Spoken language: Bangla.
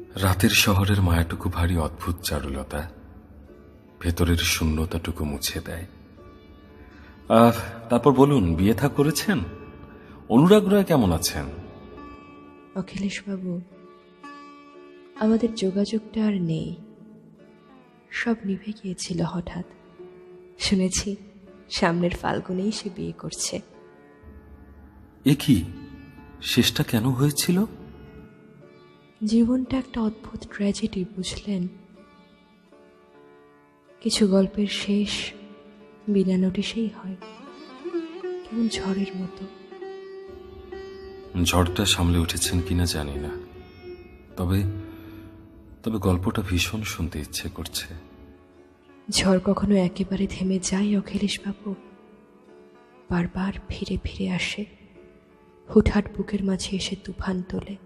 রাতের শহরের মায়াটুকু ভারী অদ্ভুত চারুলতা, ভেতরের শূন্যতাটুকু মুছে দেয়। তারপর বলুন, বিয়ে থা করেছেন? অনুরাগ রায় কেমন আছেন? অখিলেশ বাবু, আমাদের যোগাযোগটা আর নেই, সব নিভে গিয়েছিল হঠাৎ। শুনেছি সামনের ফাল্গুনেই সে বিয়ে করছে। এ কি, শেষটা কেন হয়েছিল? জীবনটা একটা অদ্ভুত ট্র্যাজেডি, বুঝলেন? কিছু গল্পের শেষ বিনা নোটিশেই হয়, কেমন ঝড়ের মতো। ঝড়টা সামলে উঠেছেন কিনা জানি না, তবে তবে গল্পটা ভীষণ শুনতে ইচ্ছে করছে। ঝড় কখনো একেবারে থেমে যায় অখিলেশ বাবু? বারবার ফিরে ফিরে আসে, হুটহাট বুকের মাঝে এসে তুফান তোলে।